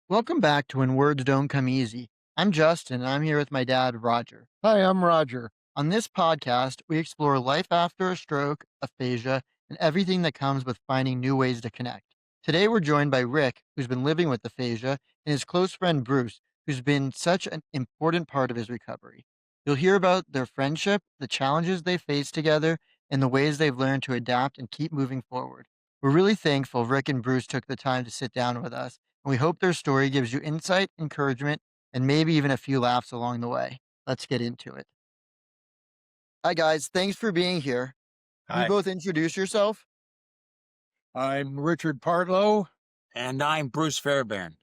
Welcome back to When Words Don't Come Easy. I'm Justin, and I'm here with my dad, Roger. Hi, I'm Roger. On this podcast, we explore life after a stroke, aphasia, and everything that comes with finding new ways to connect. Today, we're joined by Rick, who's been living with aphasia, and his close friend, Bruce, who's been such an important part of his recovery. You'll hear about their friendship, the challenges they face together, and the ways they've learned to adapt and keep moving forward. We're really thankful Rick and Bruce took the time to sit down with us, and we hope their story gives you insight, encouragement, and maybe even a few laughs along the way. Let's get into it. Hi, guys. Thanks for being here. Can you Hi, both introduce yourself? I'm Richard Partlow. And I'm Bruce Fairbairn.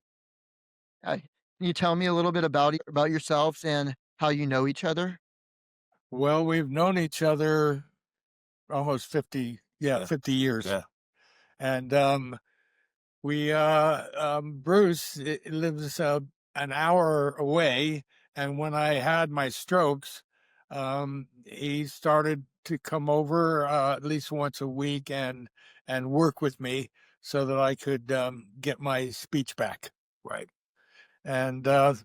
Hi. Can you tell me a little bit about yourselves and how you know each other? Well, we've known each other almost 50, Yeah. 50 years. Yeah. And Bruce lives an hour away. And when I had my strokes, he started to come over at least once a week and work with me so that I could get my speech back. Right. And thank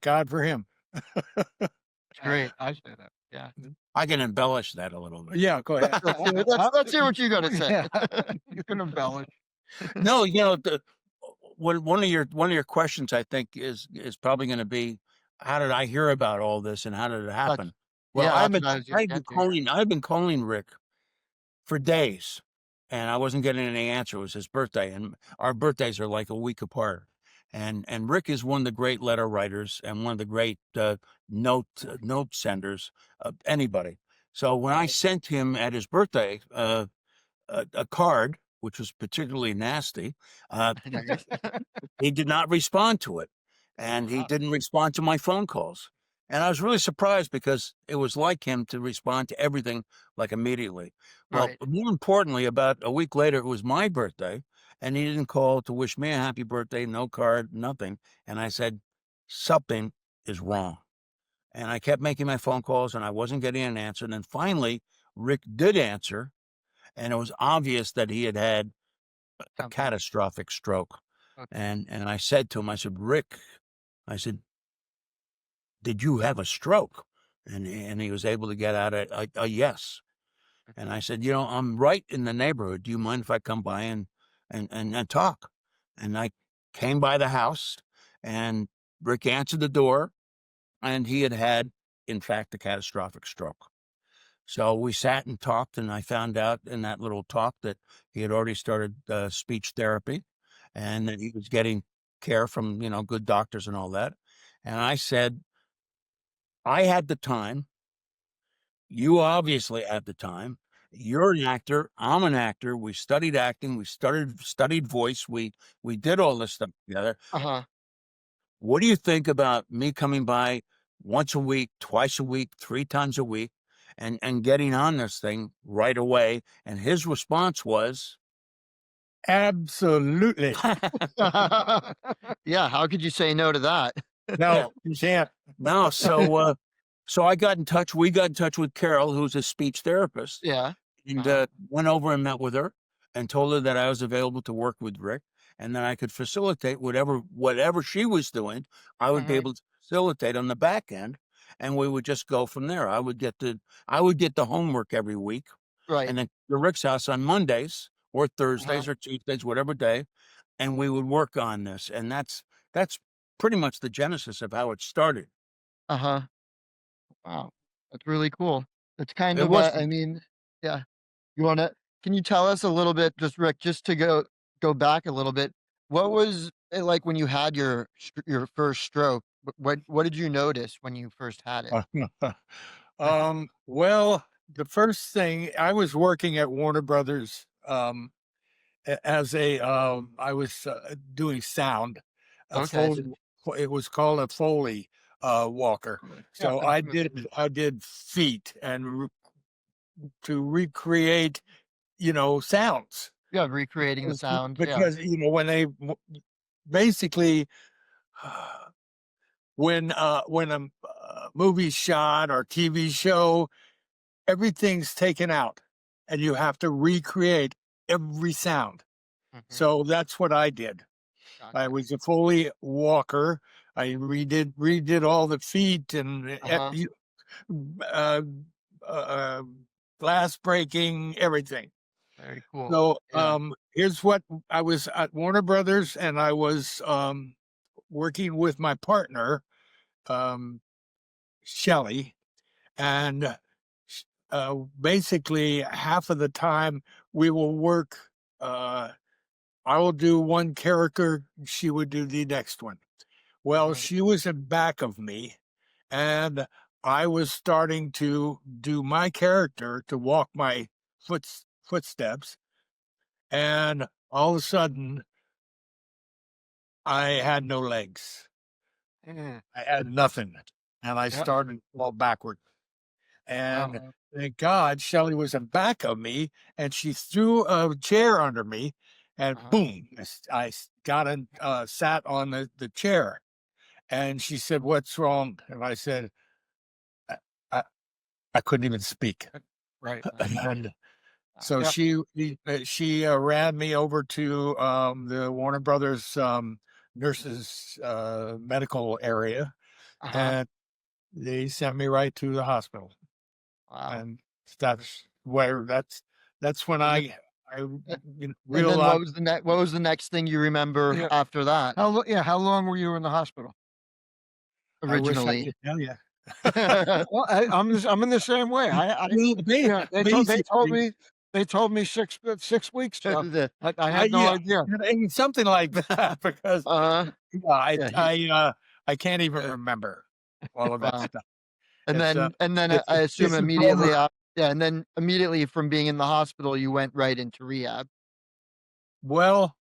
God for him. It's great. I say that. Yeah. I can embellish that a little bit. Yeah, go ahead. Let's hear what you got to say. Yeah, you can embellish. No, one of your questions I think is probably going to be, how did I hear about all this and how did it happen? Well, Yeah, that's what I was gonna get to. I've been calling Rick for days, and I wasn't getting any answer. It was his birthday, and our birthdays are like a week apart. And Rick is one of the great letter writers and one of the great note senders of anybody. So when I sent him at his birthday a card, which was particularly nasty, he did not respond to it, and he didn't respond to my phone calls. And I was really surprised because it was like him to respond to everything like immediately. Well, Right. more importantly, about a week later, it was my birthday, and he didn't call to wish me a happy birthday, no card, nothing. And I said, something is wrong. And I kept making my phone calls, and I wasn't getting an answer. And then finally, Rick did answer, and it was obvious that he had had a Something. catastrophic stroke. Okay. And I said to him, I said, Rick, I said, did you have a stroke? And he was able to get out a yes. And I said, I'm right in the neighborhood. Do you mind if I come by and talk? And I came by the house, and Rick answered the door, and he had, in fact, a catastrophic stroke. So we sat and talked, and I found out in that little talk that he had already started speech therapy and that he was getting care from, good doctors and all that. And I said, I had the time. You obviously had the time. You're an actor. I'm an actor. We studied acting. We studied voice. We did all this stuff together. Uh-huh. What do you think about me coming by once a week, twice a week, 3 times a week, and getting on this thing right away? And his response was, Absolutely. Yeah, how could you say no to that? No, you can't. no. So I got in touch. We got in touch with Carol, who's a speech therapist, Yeah. and Uh-huh. went over and met with her and told her that I was available to work with Rick and that I could facilitate whatever she was doing. I would be Uh-huh. able to facilitate on the back end, and we would just go from there. I would get the homework every week, Right. and then to Rick's house on Mondays or Uh-huh. Thursdays or Tuesdays, whatever day, and we would work on this. And that's pretty much the genesis of how it started. Uh-huh. Wow. That's really cool. That's kind It of was I mean, yeah. You wanna Can you tell us a little bit, just Rick, just to go back a little bit, what was it like when you had your first stroke? What did you notice when you first had it? Well, the first thing I was working at Warner Brothers as I was doing sound. A Okay. Foley, it was called a Foley walker. Yeah, So I did feet and to recreate, sounds. yeah, recreating the sound, yeah. Because when they basically when a movie's shot or TV show, everything's taken out, and you have to recreate every sound. Mhm. So that's what I did. I Gotcha. was a Foley walker. I redid all the feet and Uh-huh. uh, uh, glass breaking, everything. Very cool. So Yeah. here's what I was at Warner Brothers, and I was working with my partner, um, Shelley, and basically half of the time we will work. Uh, I will do one character, she would do the next one. Well, Uh-huh. she was in back of me, and I was starting to do my character to walk my footsteps, and all of a sudden, I had no legs. Mm. I had nothing, and I Yeah. started to fall backward. And Wow. thank God, Shelley was in back of me, and she threw a chair under me, and Uh-huh. boom, I got and sat on the chair. And she said, "What's wrong?" And I said, "I, I, I couldn't even speak." Right. And Wow. so Yep. she ran me over to the Warner Brothers nurses medical area, Uh-huh. and they sent me right to the hospital. Wow. And that's when And then, I a- and then realized. what was the next thing you remember Yeah. after that How long were you in the hospital? I wish I originally? could tell you. Well, I'm in the same way. Well, Yeah, basically, they told me 6 weeks, so The I had no yeah, idea. something like that because uh-huh. yeah, Yeah, he I can't even remember all of that wow. stuff. It's And then it's I assume it's a bummer. immediately yeah, and then immediately from being in the hospital, you went right into rehab. Well,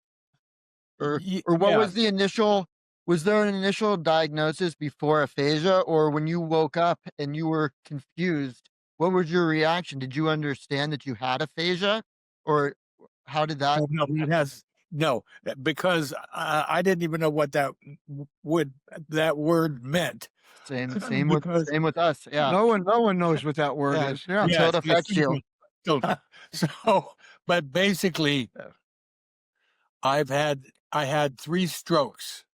Or what yeah. was the initial was there an initial diagnosis before aphasia, or when you woke up and you were confused, what was your reaction? Did you understand that you had aphasia? Or how did that Oh, no, it has no, because I didn't even know what would that word meant because same with us, yeah. No one knows what that word yeah, is. Yeah. Until it yes, affects you. so, so, but basically, I had 3 strokes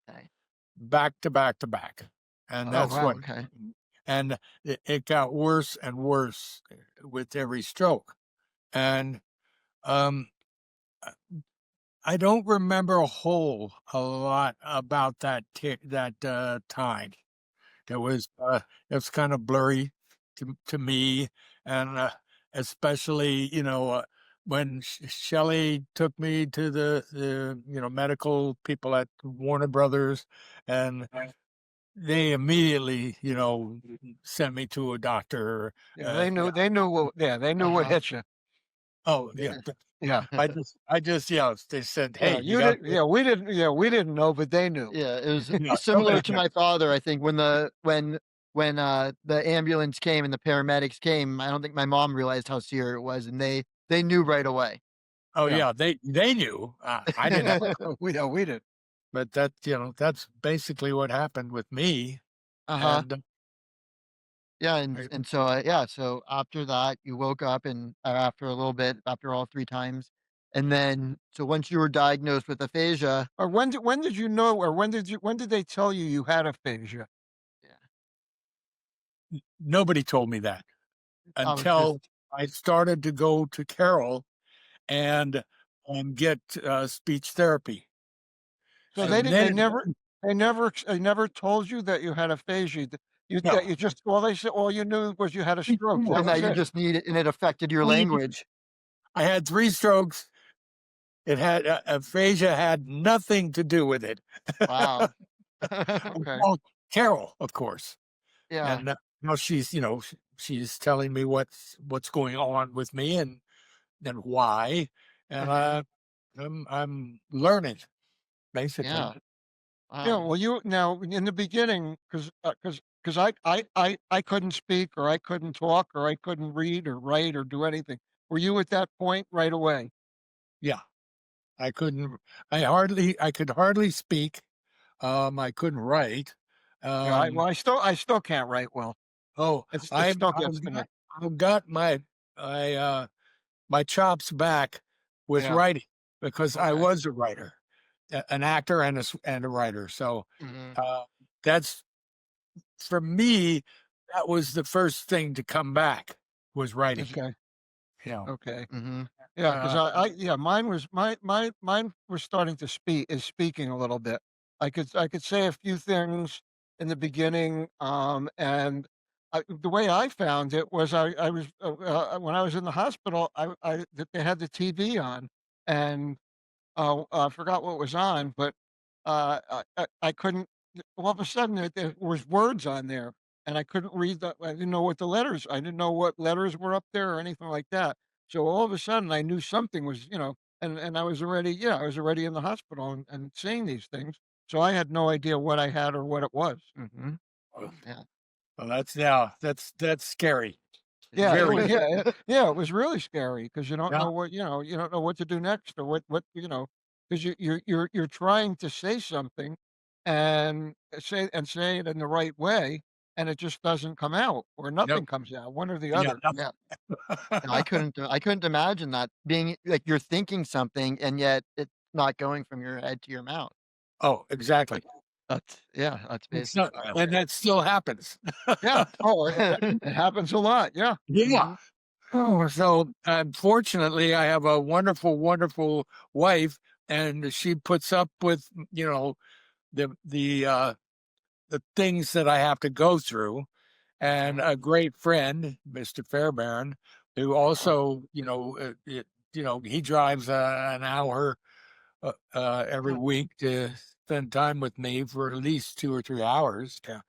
Okay. back to back to back, and Oh, that's wow, what, okay. and it got worse and worse with every stroke, and um, I don't remember a lot about that time. It was kind of blurry to me, and especially when Shelley took me to the medical people at Warner Brothers, and they immediately sent me to a doctor. Yeah, they knew what Uh-huh. hit you. Oh yeah, Yeah. Yeah. I just they said, Yeah, hey, you got we didn't know, but they knew. Yeah, it was yeah, similar to my father, I think, when the ambulance came and the paramedics came, I don't think my mom realized how severe it was, and they knew right away. oh Yeah. yeah, they knew. I didn't. We did. But that's basically what happened with me, Uh-huh. and Yeah, I and so, yeah, so after that, you woke up and after a little bit, after all 3 times, and then so once you were diagnosed with aphasia. Or when did you know, or when did they tell you you had aphasia? Yeah, nobody told me that I was until just I started to go to Carol and, get, speech therapy, So so and then they never told you that you had aphasia. That no. you just all you knew was you had a stroke. That and that was you it. just needed and it affected your I language. had 3 strokes. It had aphasia had nothing to do with it. Wow. Okay. Well, Carol, of course, Yeah, and, now she's, she's telling me what's going on with me and why, and, uh-huh, I'm learning, basically. yeah, Yeah, wow, well, you now in the beginning, because I couldn't speak, or I couldn't talk, or I couldn't read or write or do anything. Were you at that point right away? Yeah, I couldn't I could hardly speak, I couldn't write, Yeah, um, I still can't write well. oh, It still gets I've to me. got my, my chops back with Yeah. writing because I okay, was a writer, an actor and and a writer. So Mhm. that's for me. That was the first thing to come back was writing. Okay. You know, Okay. Mhm. Yeah, because uh, yeah, mine was starting to speaking a little bit. I could say a few things in the beginning, and the way I found it was I was when I was in the hospital, they had the TV on, and I forgot what was on, but I couldn't. All of a sudden, there was words on there, and I couldn't read the. I didn't know what the letters. I didn't know what letters were up there or anything like that. So all of a sudden, I knew something was, and I was already, I was already in the hospital and seeing these things. So I had no idea what I had or what it was. Mhm. well, Yeah. that's scary. It Yeah, it Very was. is. scary. Yeah, it was really scary because you don't Yeah. know what you don't know what to do next or what because you're trying to say something and say it in the right way, and it just doesn't come out or Nope. nothing comes out, one or the Yeah. other. Yeah. Nothing. No, I couldn't imagine that being like you're thinking something and yet it's not going from your head to your mouth. Oh, exactly. That's It's not, basically and that still happens. Yeah. Oh, it. it happens a lot. Yeah. Yeah. Mhm. Oh, so unfortunately, I have a wonderful, wonderful wife, and she puts up with the things that I have to go through, and Mhm. a great friend, Mr. Fairbairn, who Oh, also he drives an hour every yeah, week to spend time with me for at least 2 or 3 hours. Yeah.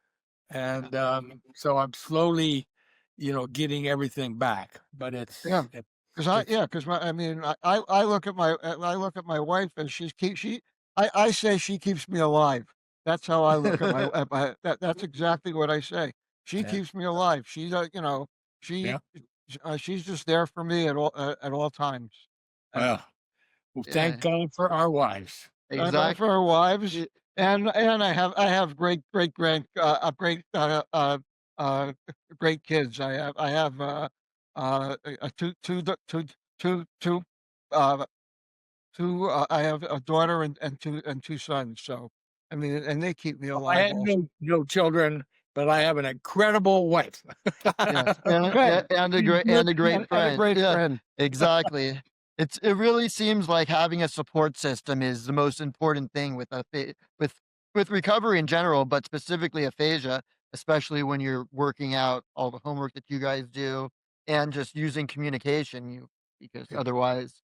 yeah. And so I'm slowly, getting everything back, but Yeah. it's Because I mean, I look at I look at my wife and I say she keeps me alive. That's how I look at that's exactly what I say. She yeah, keeps me alive. She yeah. she's just there for me at all times. And Well, well, thank Yeah, God for our wives. thank God for our wives, it and I have great uh, great kids. I have two uh, I have a daughter and two sons. So I mean, and they keep me Well, I alive have also. no children, but I have an incredible wife. Yes, good. She's good and a great and a friend. great Yeah, friend. exactly. It really seems like having a support system is the most important thing with with recovery in general, but specifically aphasia, especially when you're working out all the homework that you guys do and just using communication, because otherwise,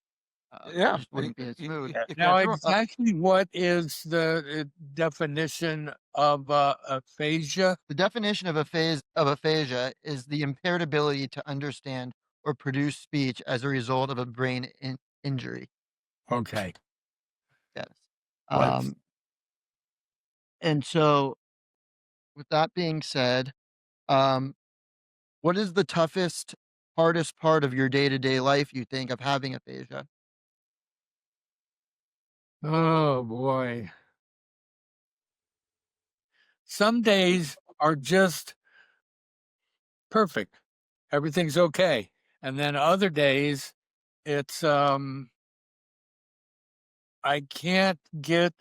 it Yeah, just wouldn't be as smooth. Yeah. Now, that's right. exactly what is the definition of aphasia? The definition of aphasia is the impaired ability to understand or produce speech as a result of a injury. Okay. Yes. What's Um, and so, with that being said, um, what is the toughest, hardest part of your day to day life you think of having aphasia? Oh boy. Some days are just perfect. Everything's okay. And then other days it's I can't get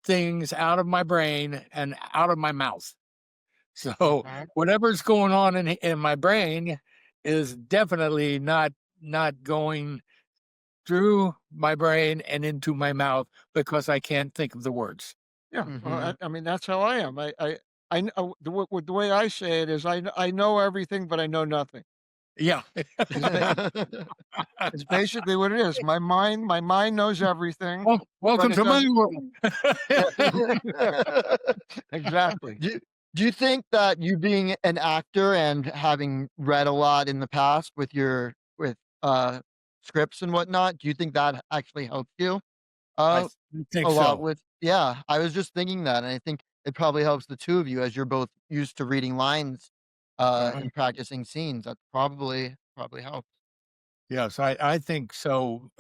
things out of my brain and out of my mouth. So Mhm. whatever's going on in my brain is definitely not going through my brain and into my mouth because I can't think of the words. Yeah, well, Mhm. I mean, that's how I am. The way I say it is I know everything, but I know nothing. Yeah. It's ba it's basically what it is. My mind knows everything, Well, but welcome it to my doesn't. world. Yeah, exactly. Do do you think that you being an actor and having read a lot in the past with uh, scripts and whatnot, do you think that actually helped you, I uh, think a lot so. with yeah, I was just thinking that, and I think it probably helps the 2 of you as you're both used to reading lines, Uh, and practicing scenes. That probably helps. yes, I think so.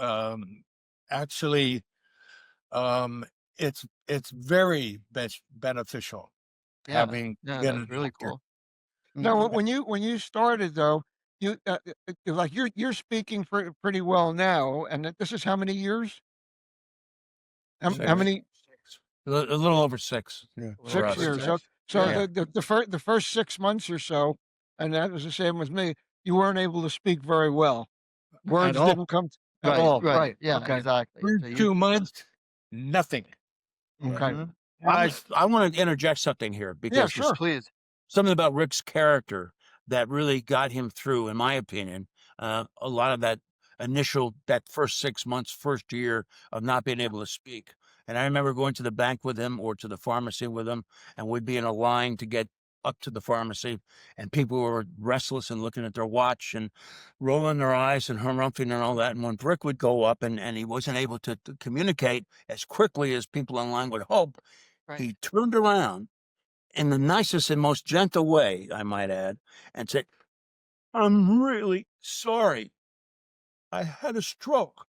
Actually, um, it's very beneficial Yeah, having yeah, been that's an really actor. cool. Now, Mhm. when you started though, like you're speaking pretty well now, and this is how many years? How Six. many? A little over 6. Yeah, A little for 6 us. over years. So 6. so Yeah. Yeah. the first 6 months or so, and that was the same with me, you weren't able to speak very well. At Words all. didn't come at Right, all. right. Right. Yeah, Okay. exactly. First So you 2 months, nothing. Okay. Mhm. I want to interject something here Yeah, because there's sure. Please. something about Rick's character that really got him through, in my opinion. A lot of that first 6 months, first year of not being able to speak. And I remember going to the bank with him or to the pharmacy with him, and we'd be in a line to get up to the pharmacy, and people were restless and looking at their watch and rolling their eyes and harumphing and all that. And when Rick would go up and he wasn't able to communicate as quickly as people in line would hope, Right. he turned around in the nicest and most gentle way, I might add, and said, "I'm really sorry. I had a stroke."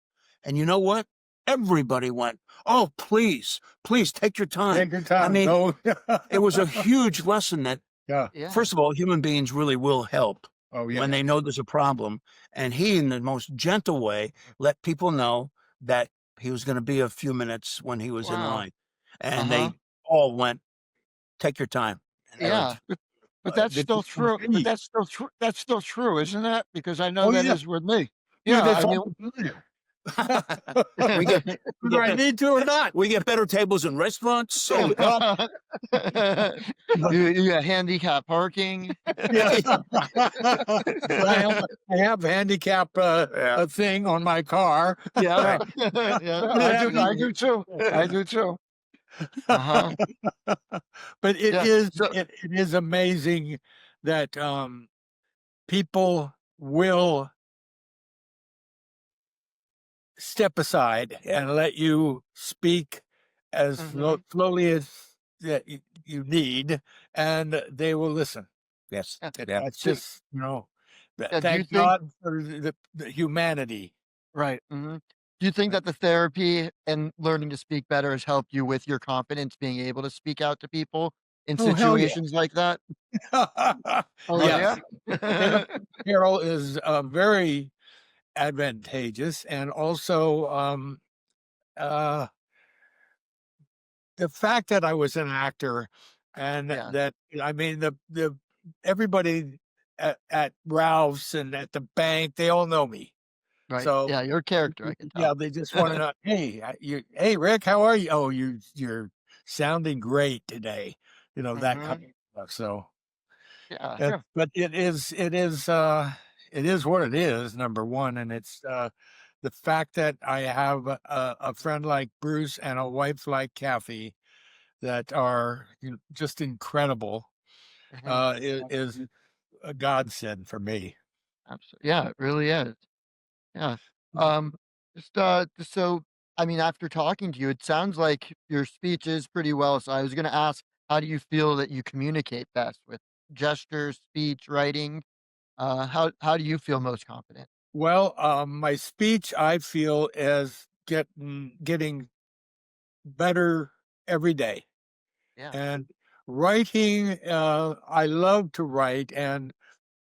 And you know what? Everybody went, "Oh, please, please take your time." Take your time. I mean, Go. it was a huge lesson that, Yeah. Yeah. first of all, human beings really will help Oh, yeah. when they know there's a problem. And he, in the most gentle way, let people know that he was going to be a few minutes when he was in Wow. line. And Uh-huh. they all went, "Take your time." And they Yeah. were, But that's This still is for true. But me. that's still true, isn't it? Because I know Oh, that yeah. is with me. Do Yeah, this I mean, all the time. we get Whether I need to or not. we get better tables in restaurants. So You got handicap parking. Yeah. I have a handicap a thing on my car. Yeah. right. Yeah. I do too. I do too. Uh-huh. But Yeah. So it is amazing that people will step aside and let you speak as mhm. slowly as that you need, and they will listen. Yes. Yeah. Yeah. That's Do just, yeah, do you thank think God for the humanity. Right. mhm. Do you think that the therapy and learning to speak better has helped you with your confidence being able to speak out to people in Oh, hell yeah. situations like that? Oh, Yes. yeah? Therapy, Carol, is very advantageous, and also uh, the fact that I was an actor, and Yeah, that I mean the everybody at Ralph's and at the bank, they all know me. right. So Yeah, your character, I can yeah, tell. they just want to know, hey Rick, how are you? Oh, you're sounding great today. That kind Mhm. of stuff. So Yeah. Yeah. but it is what it is, number one, and it's the fact that I have a friend like Bruce and a wife like Kathy that are just incredible, Mhm. is a godsend for me. Absolutely. Yeah, it really is. Yeah. Um, just so I mean, after talking to you, it sounds like your speech is pretty well. So I was going to ask, how do you feel that you communicate best with gestures, speech, writing? How do you feel most confident? Well, my speech, I feel, is getting better every day, Yeah. and writing. I love to write, and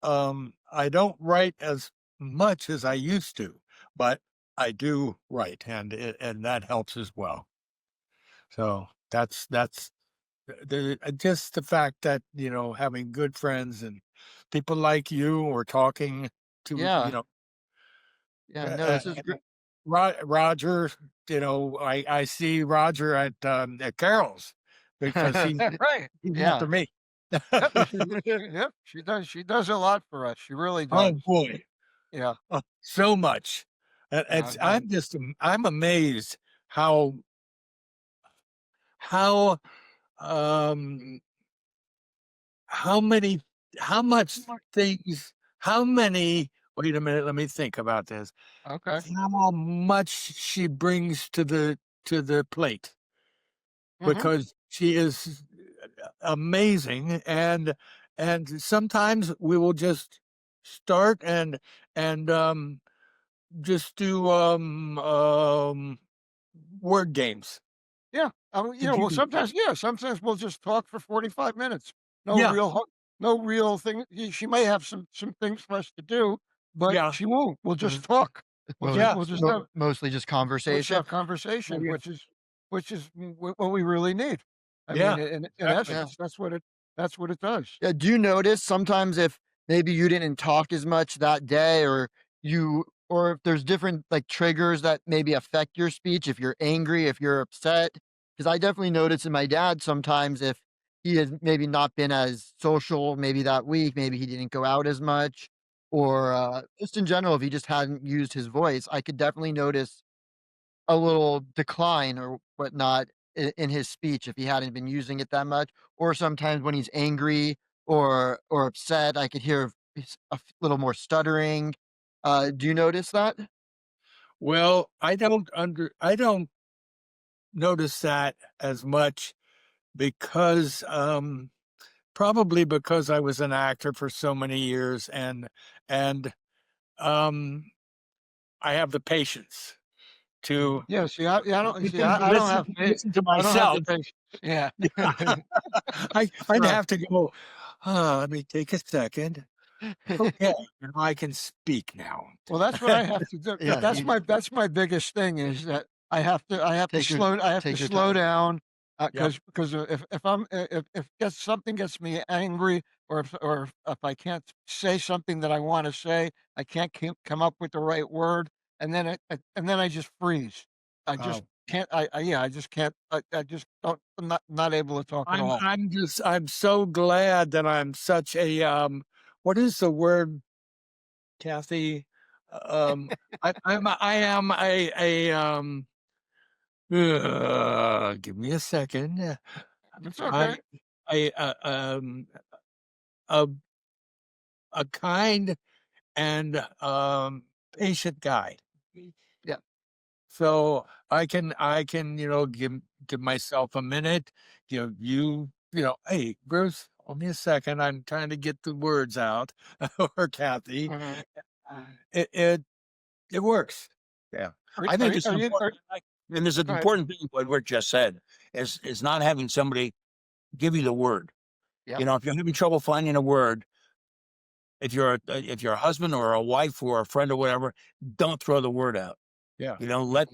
I don't write as much as I used to, but I do write, and that helps as well. So that's just the fact that having good friends and people like you or talking to Yeah. Yeah. No, this is great. Roger. I see Roger at Carol's because Right. he's Yeah. after me. Yep. Yep. She does a lot for us. She really Oh does. boy. Yeah. So much. Oh, good. I'm amazed how how um how many how much things how many wait a minute, let me think about this. Okay. How much she brings to the plate, Hmm. because she is amazing, and sometimes we will just start and just do word games. Yeah. Did Well, you sometimes we'll just talk for 45 minutes. No Yeah, real, no real thing. She may have some things for us to do, but yeah, she won't. We'll just Mhm. talk. yeah. We'll just have Mostly just Let's conversation. have conversation, Yeah. which is which is what we really need. I mean, Yeah, in exactly. Yeah. essence, that's what it does. Yeah, do you notice sometimes if maybe you didn't talk as much that day or if there's different like triggers that maybe affect your speech, if you're angry, if you're upset? Because I definitely notice in my dad sometimes if he has maybe not been as social maybe that week, maybe he didn't go out as much, or just in general, if he just hadn't used his voice, I could definitely notice a little decline or whatnot in his speech if he hadn't been using it that much, or sometimes when he's angry or upset, I could hear little more stuttering. Do you notice that? Well, I don't notice that as much because probably because I was an actor for so many years, and um I have the patience to Yeah. See, I don't see. to listen to I don't have the myself. patience. Yeah. I'd Right. have to go, let me take a second. Okay, now I can speak now. Well, that's what I have to do. Yeah, you That's my biggest thing is that take your I have to take your slow time. down Yep. because if I'm if something gets me angry or if I can't say something that I want to say, I can't come up with the right word, and then and then I just freeze. I just Oh, can't. Yeah. I just can't. I just don't. I'm not able to talk at all. I'm so glad that I'm such a what is the word, Kathy? Um, I am give me a second. It's I okay. I a a kind and patient guy. Yeah, So I can, give myself a minute, hey, Bruce, hold me a second. I'm trying to get the words out, or Kathy. mhm. It it it works. Yeah. I think it's Are, important. And there's an go ahead. important thing what Rick just said is not having somebody give you the word. Yep. You know, if you're having trouble finding a word, if you're a husband or a wife or a friend or whatever, don't throw the word out. Yeah. You know, let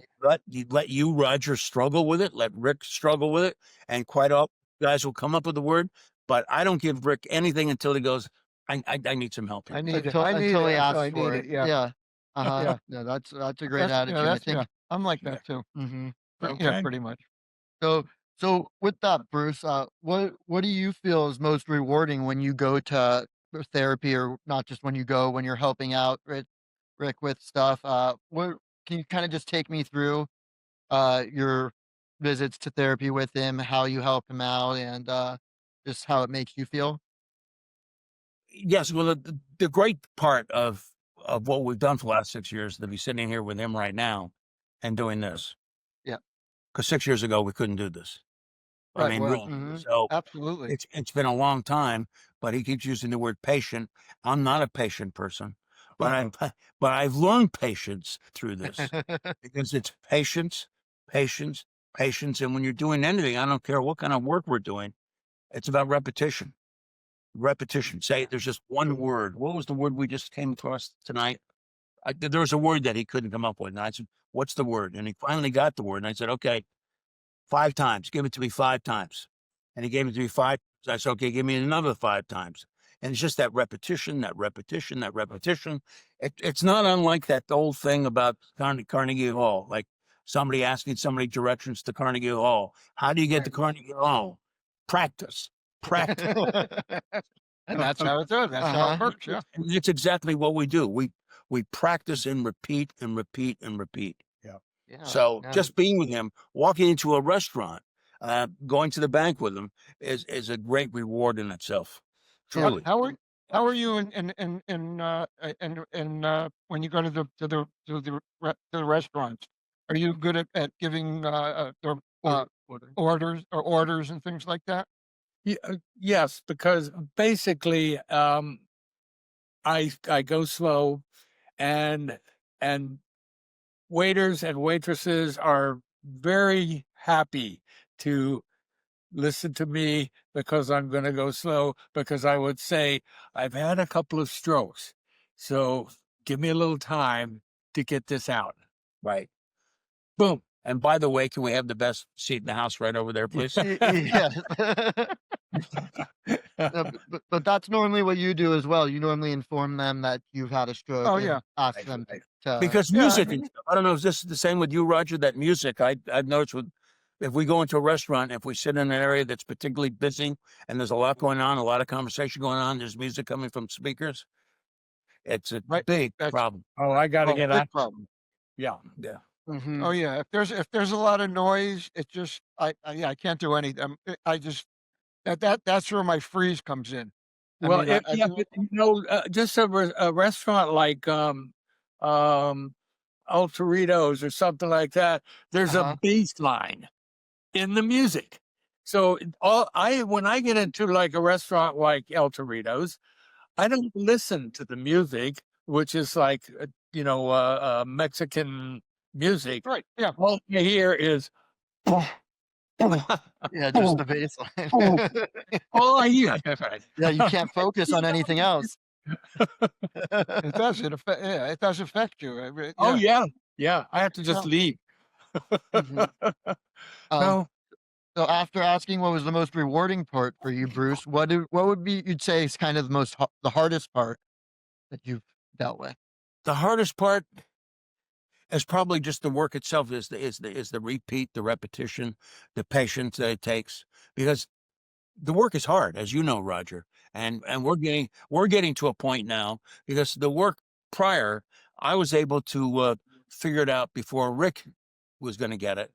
you, Roger, struggle with it. Let Rick struggle with it, and quite often guys will come up with the word. But I don't give Rick anything until he goes, I need some help here. Until I need until it he until asks I need for it. it. Yeah. Yeah. Uh-huh. Yeah. No, that's a great attitude. I That's think I'm like Yeah. that too. mhm. Yeah, Okay. pretty much. So so with that, Bruce, what do you feel is most rewarding when you go to therapy, or not just when you go when you're helping out Rick with stuff? What can you kind of just take me through your visits to therapy with him, how you help him out, and just how it makes you feel? Yes, well, the great part of what we've done for the last 6 years is to be sitting here with him right now and doing this. Yeah. Because 6 years ago we couldn't do this. I Right. mean, Well, really. Hmm. So absolutely. it's been a long time, but he keeps using the word patient. I'm not a patient person, but I but I've learned patience through this because it's patience, patience, patience. And when you're doing anything, I don't care what kind of work we're doing, it's about repetition. Repetition. Say there's just one word. What was the word we just came across tonight? There was a word that he couldn't come up with. And I said, "What's the word?" And he finally got the word. And I said, "Okay, 5 times. Give it to me 5 times." And he gave it to me 5. So I said, "Okay, give me another 5 times." And it's just that repetition, that repetition, that repetition. It's not unlike that old thing about Carnegie Hall, like somebody asking somebody directions to Carnegie Hall. How do you get to Right. Carnegie Hall? Practice, practice. And that's how it does. That's how it Uh-huh. works. Yeah. And it's exactly what we do. We practice and repeat and repeat and repeat. Yeah. Yeah. So Yeah. just being with him, walking into a restaurant, going to the bank with him is a great reward in itself. Yeah. Truly. How are you when you go to the restaurants? Are you good at giving orders and things like that? Yes, because basically, I go slow, and and waiters and waitresses are very happy to listen to me because I'm going to go slow, because I would say, I've had a couple of strokes, so give me a little time to get this out. Right. Boom. And by the way, can we have the best seat in the house right over there, please? Yeah. But that's normally what you do as well. You normally inform them that you've had a stroke Oh, and yeah. ask Right, them right. to Because Yeah, I music and mean, stuff. I don't know if this is the same with you, Roger, that music, I've noticed if we go into a restaurant, if we sit in an area that's particularly busy and there's a lot going on, a lot of conversation going on, there's music coming from speakers, it's a right. big That's problem. Oh, I got to a get big on. problem. Yeah. Yeah. Mhm. Oh, yeah. If there's a lot of noise, it just yeah, I can't do anything. I just that's where my freeze comes in. I Well, mean, I yeah, but just a restaurant like El Torito's or something like that, there's a Uh-huh. bass line in the music. So when I get into like a restaurant like El Torito's, I don't listen to the music, which is like Mexican music. right. Yeah. All I hear is Yeah, just the baseline. all I hear. Yeah, you can't focus on anything else. It does. Yeah, it does affect you. Oh Yeah. yeah, yeah. I have to just No. leave. Mhm. Um, No, so after asking what was the most rewarding part for you, Bruce, what would be you'd say is kind of the hardest part that you've dealt with? The hardest part is probably just the work itself, is the repeat, the repetition, the patience that it takes, because the work is hard, as you know, Roger, and we're getting to a point now, because the work prior, I was able to figure it out before Rick was going to get it,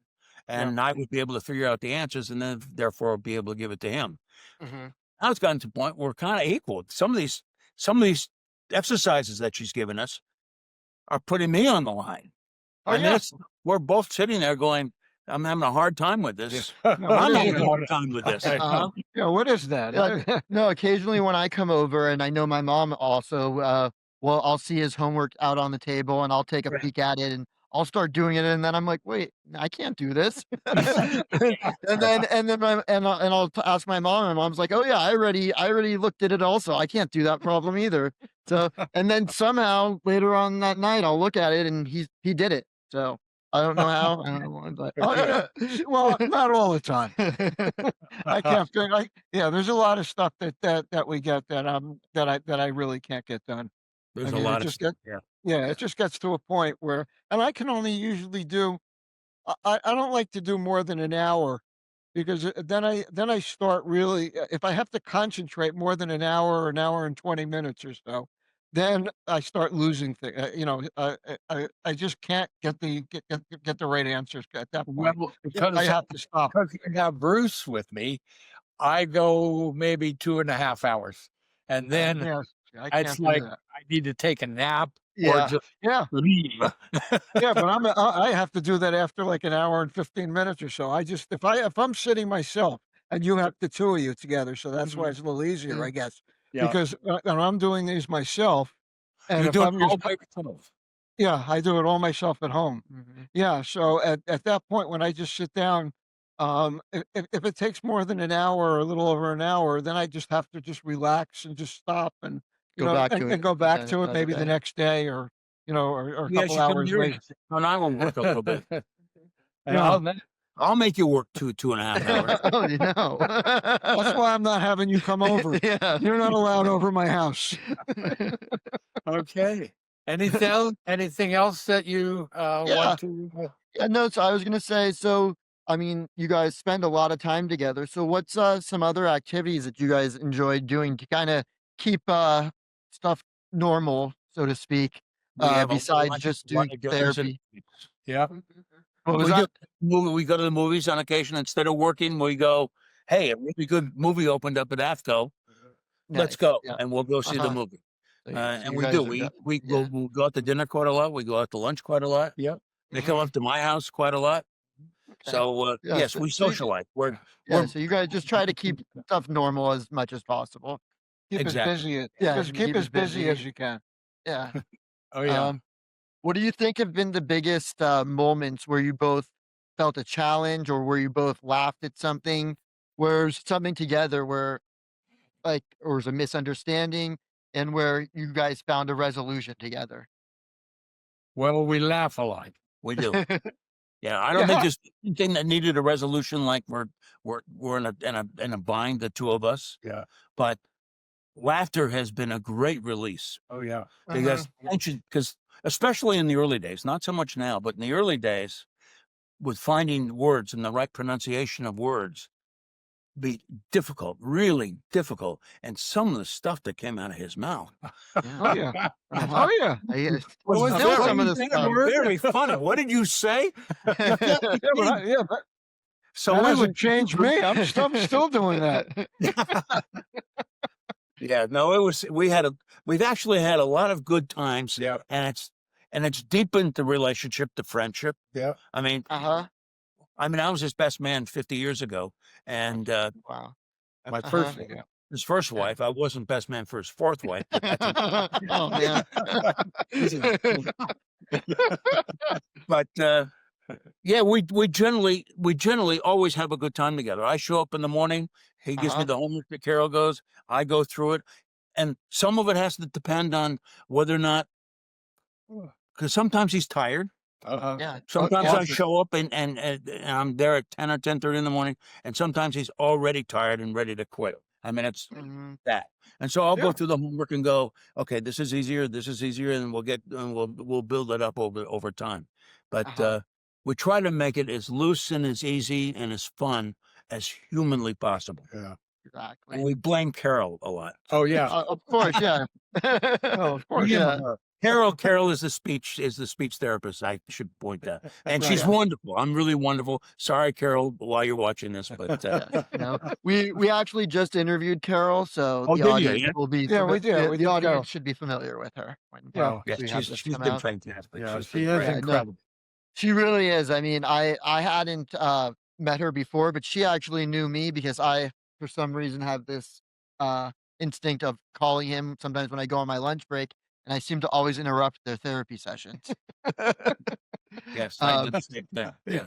Yeah. and I would be able to figure out the answers, and then therefore be able to give it to him. Mhm. Now it's gotten to a point where we're kind of equal. Some of these exercises that she's given us are putting me on the line. Oh, And yeah. we're both sitting there going, I'm having a hard time with this. No, what I'm is having a that? hard time with this. Uh-huh. Yeah. What is that? Yeah, no, occasionally when I come over, and I know my mom also, well, I'll see his homework out on the table, and I'll take a peek at it, and I'll start doing it, and then I'm like, "Wait, I can't do this." And then I'll ask my mom, and mom's like, "Oh yeah, I already looked at it also. I can't do that problem either." So, and then somehow later on that night, I'll look at it, and he did it. So I don't know how. I don't know why, but Oh, yeah. Well, not all the time. I can't figure. Yeah, there's a lot of stuff that we get that I really can't get done. I There's a mean, it lot of just stuff. gets Yeah. yeah, it just gets to a point where, and I can only usually do. I don't like to do more than an hour because then I start really. If I have to concentrate more than an hour and 20 minutes or so, then I start losing things. I just can't get the right answers at that point. well, I because have to stop. I have Bruce with me, I go maybe 2.5 hours, and then Yes, I it's can't do like that. I need to take a nap or Yeah. just Yeah. leave. Yeah, but I have to do that after like an hour and 15 minutes or so. I just if I'm sitting myself and you have the two of you together, so that's why Mhm. it's a little easier, I Mm. guess. Yeah, Because and I'm doing these myself, and You if do it I'm all just by yourself. yeah, I do it all myself at home. Mhm. Yeah, so at that point when I just sit down, if it takes more than an hour or a little over an hour, then I just have to just relax and just stop and Go back to and it go back to it another maybe the day. next day or or a Yes, couple you come hours here later. and I will work a little bit. and Yeah. I'll make you work 2.5 hours. Oh, you know. That's why I'm not having you come over. Yeah. You're not allowed over my house. okay. Anything else that you Yeah. want to? Yeah, no, so I was gonna say, so, I mean, you guys spend a lot of time together, so what's, some other activities that you guys enjoy doing to kinda keep, stuff normal, so to speak, We have a besides lot, just a lot doing of dinners and therapy? Yeah. What was we do that? we go to the movies on occasion. Instead of working, we go, hey, a really good movie opened up at AFCO. Let's Nice, go. yeah, And we'll go see the uh-huh. movie. So And you we do. guys are de We yeah. we go out to dinner quite a lot. We go out to lunch quite a lot. Yep. They come Mhm. up to my house quite a lot. Okay. So Yeah, yes, we socialize. yeah, We're so you guys just try to keep stuff normal as much as possible. Keep as exactly. busy as Yeah, just and keep keep as us busy busy. as you can. Yeah, Oh yeah. um what do you think have been the biggest, moments where you both felt a challenge or where you both laughed at something, where something together where, like, or was a misunderstanding and where you guys found a resolution together? Well, we laugh a lot. We do. Yeah, I don't think Yeah. there's anything that needed a resolution like we're in a bind, the two of us. Yeah. But laughter has been a great release Oh yeah. because tension, because especially in the early days, not so much now, but in the early days, with finding words and the right pronunciation of words, be difficult, really difficult. And some of the stuff that came out of his mouth Oh yeah. Uh-huh. Oh yeah. was was very, some of the stuff. very funny. What did you say? You can't- you Yeah, can't- yeah, but So that we hasn't would changed me. I'm still doing that. Yeah, no, we've actually had a lot of good times. Yeah. And it's deepened the relationship, the friendship. Yeah. I mean, Uh-huh. I was his best man 50 years ago, and Wow. My Uh-huh. first one. his first wife, I wasn't best man for his fourth wife. But that's Oh man. but yeah, we generally always have a good time together. I show up in the morning, he gives me Uh-huh. the homework that Carol goes, I go through it, and some of it has to depend on whether or not, because sometimes he's tired. Yeah. Sometimes yeah. I show up and I'm there at 10 or 10:30 in the morning, and sometimes he's already tired and ready to quit. It's Mhm. that. And so I'll Yeah. go through the homework and go, okay, this is easier, and we'll build it up over time. But Uh-huh. we try to make it as loose and as easy and as fun as humanly possible. Yeah. Exactly. And we blame Carol a lot. Oh yeah. Of course, yeah. Oh, of course. Yeah. Carol is the speech therapist. I should point that, and she's Right. wonderful. I'm really wonderful. Sorry, Carol, while you're watching this, but Yeah, we actually just interviewed Carol, so Oh, the did you? audience Yeah? will be Yeah, we did. the We did audience Carol. should be familiar with her when Yeah. yeah, we have this she's come been out. fantastic. Yeah. She's She been is great. Yeah, no. incredible. She really is. I mean, I hadn't met her before, but she actually knew me because I, for some reason, have this instinct of calling him sometimes when I go on my lunch break, and I seem to always interrupt their therapy sessions. Yes, I did Um, the same thing. Yeah.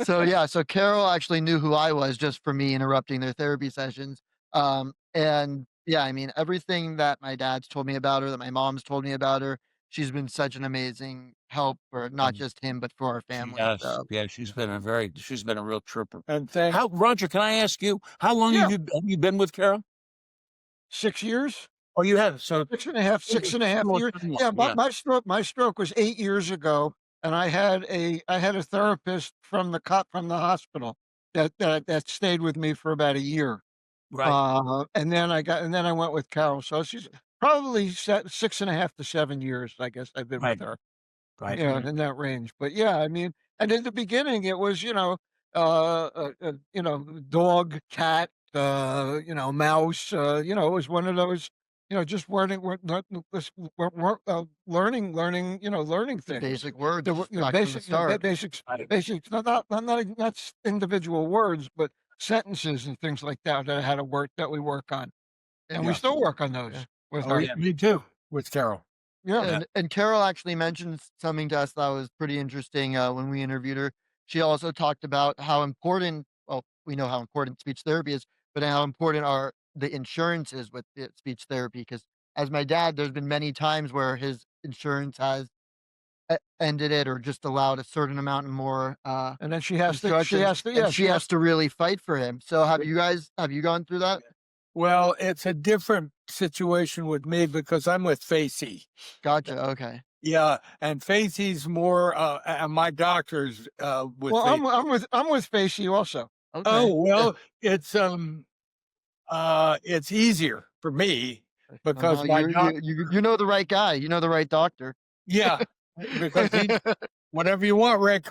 so, so Carol actually knew who I was just for me interrupting their therapy sessions. And yeah, I mean, everything that my dad's told me about her, that my mom's told me about her, she's been such an amazing help for not just him, but for our family. Yes, So, yeah, she's been a real trooper. And thank How, Roger? Can I ask you how long Yeah. have you been with Carol? 6 years. Oh, you have. So 6.5 years. Yeah, Yeah. my stroke was 8 years ago, and I had a therapist from the hospital that stayed with me for about a year. Right. And then I went with Carol. So she's probably 6.5 to 7 years, I guess I've been with Right. her. Right. Yeah, in that range. But yeah, I mean, and in the beginning it was, dog, cat, mouse, it was one of those, just learning the things. basic words, The, back from the basics, start. Right. basics, not individual words, but sentences and things like that we work on, and we Yeah. still work on those Yeah. with oh, her. yeah, me too with Carol. Yeah. And Carol actually mentioned something to us that was pretty interesting when we interviewed her. She also talked about how important, well, we know how important speech therapy is, but how important are the insurances with the speech therapy. Because as my dad, there's been many times where his insurance has ended it or just allowed a certain amount and more And then instructions, and she has to really fight for him. So have you gone through that? Well, it's a different situation with me because I'm with Facey. Gotcha. Okay. Yeah, and Facey's more and my doctor's with Well, Facey. I'm with Facey also. Okay. Oh, well, it's easier for me because my doc You know the right guy. You know the right doctor. yeah, because he whatever you want, Rick.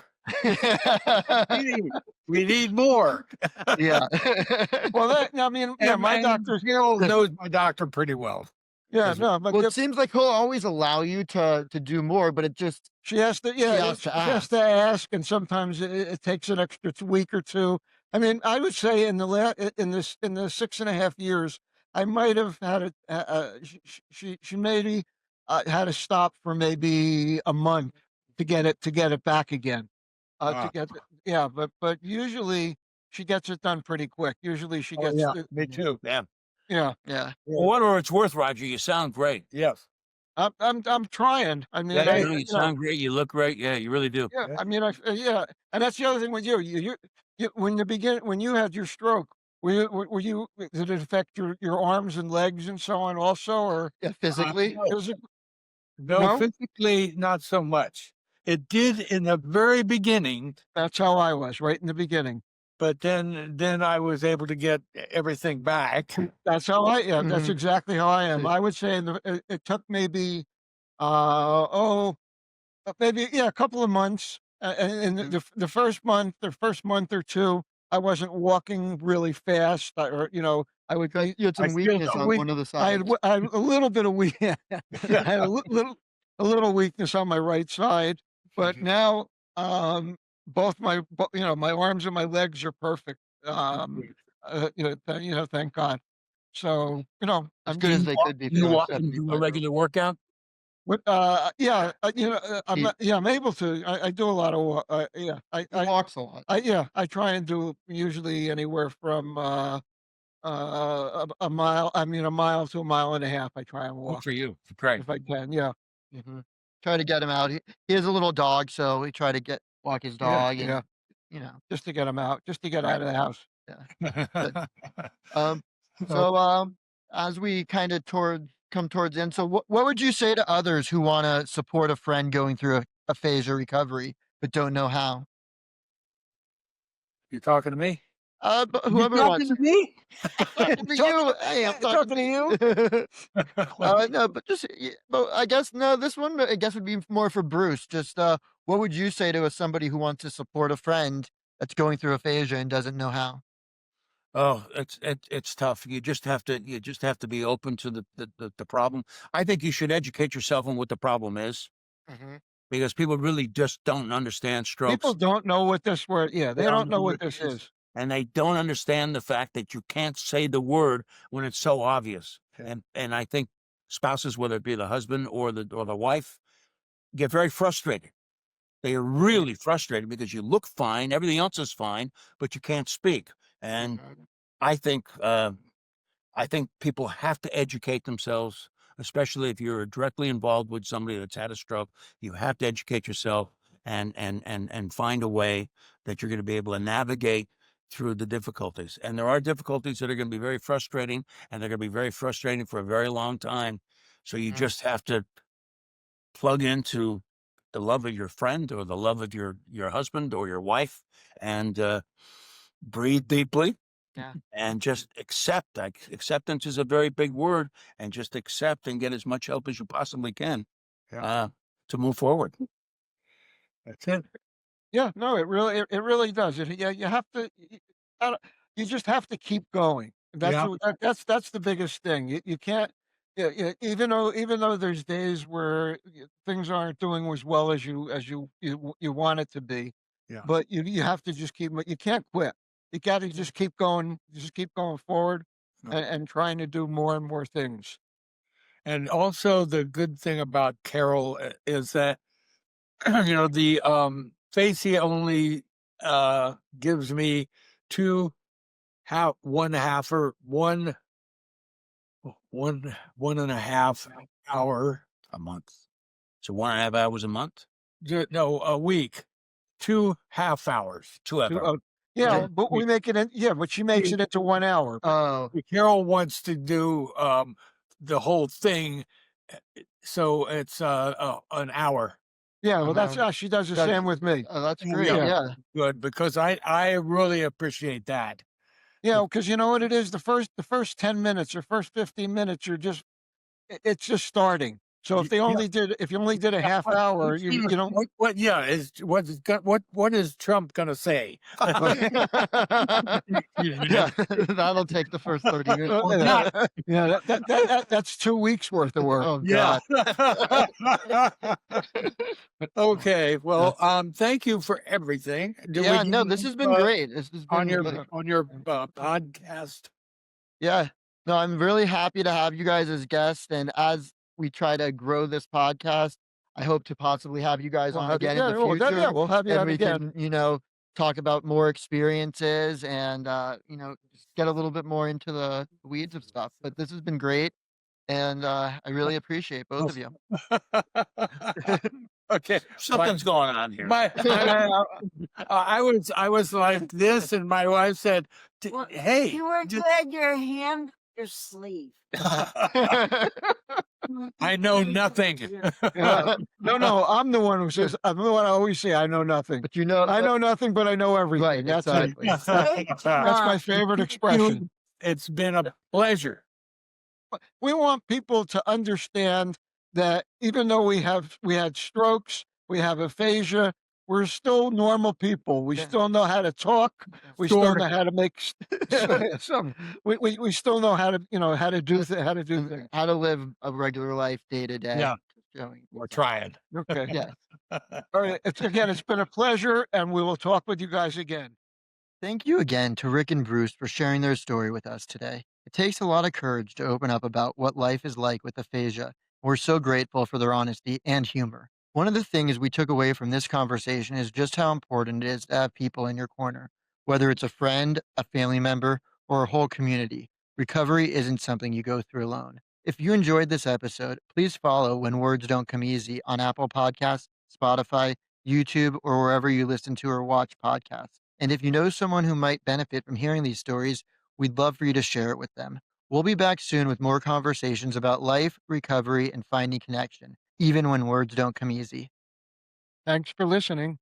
We need more. Yeah. Well, I mean, yeah, my And doctor's Carol knows my doctor pretty well. yeah, no, but Well, it seems like he'll always allow you to do more, but it just she has to, she has to she has ask. to ask, and sometimes it takes an extra week or two. I mean, I would say in in the 6.5 years, I might have had she maybe had to stop for maybe a month to get it back again. To Ah. get yeah, but usually she gets it done pretty quick. Usually she Oh, gets yeah, the me too. Yeah. yeah. Yeah. For whatever it's worth, Roger, you sound great. Yes. I'm trying. I mean, Yeah, Hey, you know, you sound great. You look great. Yeah, you really do. yeah. yeah. I mean, yeah. And that's the other thing with you. When you had your stroke, were you? Did it affect your arms and legs and so on also, or Yeah, physically. No, is it no, no? physically, not so much. It did in the very beginning, That's how I was right in the beginning. but then I was able to get everything back. That's how I am. That's Mhm. exactly how I am. See, I would say it took maybe oh maybe, yeah, a couple of months, and mhm. the first month or 2, I wasn't walking really fast, or, I would Because be you had I some still weakness on do. one of the sides. I had a little bit of I had a little weakness on my right side, but now, my arms and my legs are perfect, thank God. So, As I'm good Do as you just they walk? could be Do for you a walk and do a 75-year-old. regular workout? yeah, He I'm able to. I do a lot of yeah, he walks a lot. yeah, I try and do usually anywhere from, a mile, a mile to a mile and a half, I try and Good walk for you. Great. if I can, yeah. Mhm. Try to get him out. He has a little dog, so we try to walk his Yeah, dog yeah, and, you know, just to get them out, just to get right, out of the house. yeah, good. Um, Oh, so, as we kinda come towards the end, so what would you say to others who wanna support a friend going through aphasia recovery but don't know how? you talking to me? But You whoever talking wants. to me? I'm talking to Talking you. to Hey, I'm me, talking talking to you. to. No, but just but I guess no. This one, I guess, would be more for Bruce. Just what would you say to somebody who wants to support a friend that's going through aphasia and doesn't know how? Oh, it's tough. You just have to be open to the problem. I think you should educate yourself on what the problem is Hmm. because people really just don't understand People strokes. don't know what this word yeah, They they don't don't know know what what it this is, is. and they don't understand the fact that you can't say the word when it's so obvious. Yeah. And I think spouses, whether it be the husband or the wife, get very frustrated. They are really frustrated because you look fine, everything else is fine, but you can't speak. And Hmm. I think I think people have to educate themselves, especially if you're directly involved with somebody that's had a stroke. You have to educate yourself and find a way that you're going to be able to navigate through the difficulties. And there are difficulties that are going to be very frustrating, and they're going to be very frustrating for a very long time. So you just have to plug into the love of your friend or the love of your husband or your wife and breathe deeply Yeah. and just accept. Like acceptance is a very big word, and just accept and get as much help as you possibly can Yeah, uh, to move forward. that's it. Yeah, no, it really does. Yeah, you have to. I don't- You just have to keep going. Yeah, That's the biggest thing. You can't. Yeah, yeah, even though there's days where things aren't doing as well as you want it to be, yeah, but you have to just keep. You can't quit. You got to just keep going. Just keep going forward, yeah. and trying to do more and more things. And also the good thing about Carol is that the Facey only gives me two half one half or one and a half hour A month. So 1.5 hours a month, no, a week, 2 half hours. 2 half To hours. Yeah, Yeah. but we make it in. Yeah, but she makes it into 1 hour. Oh, Carol wants to do the whole thing, so it's an hour. Yeah, well, that's uh-huh. how she does the That's same with me. that's Oh, great. yeah, Yeah. Yeah. good, because I really appreciate that. Yeah, because you know what it is? The first 10 minutes or first 15 minutes, it's just starting. So Yeah. if you only did a half hour, you don't. What yeah, what is Trump gonna say? Yeah, that'll take the first 30 minutes. Or not. Yeah, that's 2 weeks worth of work. Oh Yeah. god. Okay, Yeah. well, thank you for everything. Do we Yeah, get no, this you has been great. This has on been your good. podcast? Yeah. No, I'm really happy to have you guys as guests, and as we try to grow this podcast, I hope to possibly have you guys We'll on have you. again in Yeah, the future, we'll have you and on we again. can, talk about more experiences and, just get a little bit more into the weeds of stuff. But this has been great, and I really appreciate both of you. Okay, Something's going on here. I was like this, and my wife said, "Hey, You were glad your hand, your sleeve. I know nothing." No, I'm the one who says, I'm the one I always say, I know nothing. But you know, I know nothing, but I know everything. right? That's Exactly. it. That's my favorite expression. It's been a pleasure. We want people to understand that even though we had strokes, we have aphasia, we're still normal people. We Yeah. still know how to talk. We still Sort know of. how to make some. We still know how to how to do things. How to live a regular life day to day. Yeah. Showing. We're trying. Okay. Yes. All right. It's been a pleasure, and we will talk with you guys again. Thank you again to Rick and Bruce for sharing their story with us today. It takes a lot of courage to open up about what life is like with aphasia. We're so grateful for their honesty and humor. One of the things we took away from this conversation is just how important it is to have people in your corner, whether it's a friend, a family member, or a whole community. Recovery isn't something you go through alone. If you enjoyed this episode, please follow When Words Don't Come Easy on Apple Podcasts, Spotify, YouTube, or wherever you listen to or watch podcasts. And if you know someone who might benefit from hearing these stories, we'd love for you to share it with them. We'll be back soon with more conversations about life, recovery, and finding connection, even when words don't come easy. Thanks for listening.